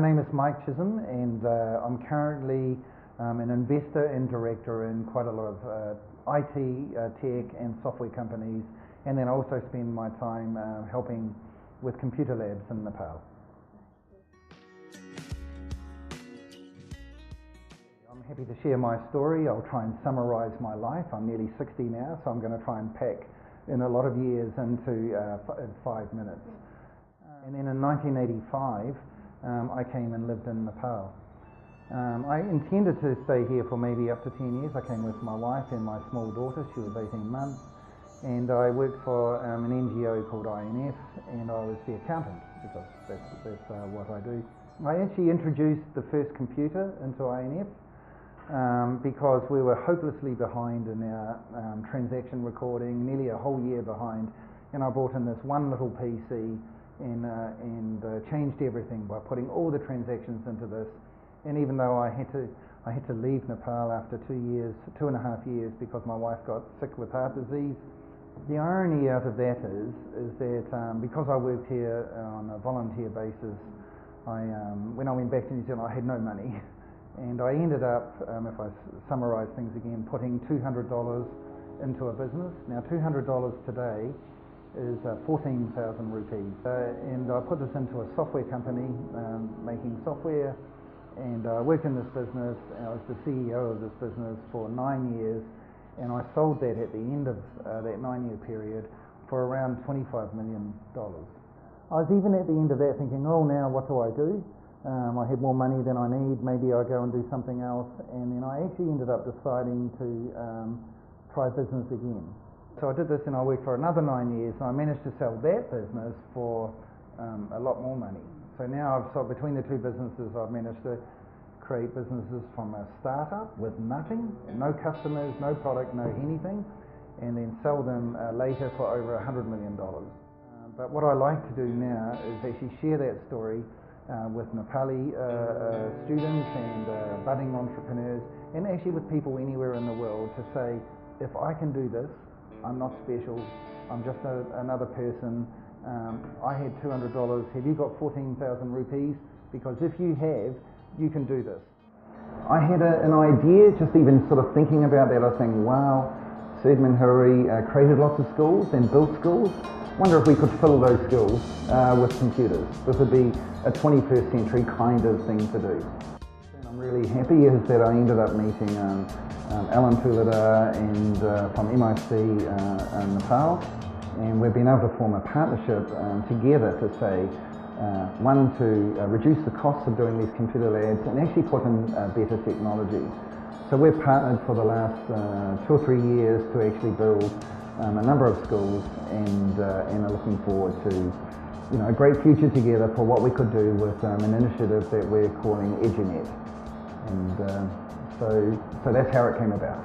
My name is Mike Chisholm, and I'm currently an investor and director in quite a lot of IT, tech and software companies, and then I also spend my time helping with computer labs in Nepal. I'm happy to share my story. I'll try and summarise my life. I'm nearly 60 now, so I'm going to try and pack in a lot of years into 5 minutes. And then in 1985, I came and lived in Nepal. I intended to stay here for maybe up to 10 years. I came with my wife and my small daughter. She was 18 months. And I worked for an NGO called INF, and I was the accountant, because that's what I do. I actually introduced the first computer into INF because we were hopelessly behind in our transaction recording, nearly a whole year behind. And I brought in this one little PC and changed everything by putting all the transactions into this. And even though I had to leave Nepal after 2.5 years because my wife got sick with heart disease, the irony out of that is that because I worked here on a volunteer basis, when I went back to New Zealand, I had no money. And I ended up, if I summarise things again, putting $200 into a business. Now $200 today is 14,000 rupees. And I put this into a software company, making software, and I worked in this business. I was the CEO of this business for 9 years, and I sold that at the end of that 9-year period for around $25 million. I was even at the end of that thinking, oh, now what do I do? I had more money than I need, maybe I'll go and do something else. And then I actually ended up deciding to try business again. So I did this and I worked for another 9 years, and I managed to sell that business for a lot more money. So now between the two businesses, I've managed to create businesses from a startup with nothing, no customers, no product, no anything, and then sell them later for over $100 million. But what I like to do now is actually share that story with Nepali students and budding entrepreneurs, and actually with people anywhere in the world, to say, if I can do this, I'm not special, I'm just another person. I had $200, have you got 14,000 rupees? Because if you have, you can do this. I had an idea, just even sort of thinking about that. I was saying, wow, Edmund Hillary created lots of schools and built schools. Wonder if we could fill those schools with computers. This would be a 21st century kind of thing to do. And I'm really happy is that I ended up meeting Alan Tulada and from MIC in Nepal, and we've been able to form a partnership together to say, one, to reduce the costs of doing these computer labs and actually put in better technology. So we've partnered for the last 2 or 3 years to actually build a number of schools, and are looking forward to a great future together for what we could do with an initiative that we're calling EduNet. And so that's how it came about.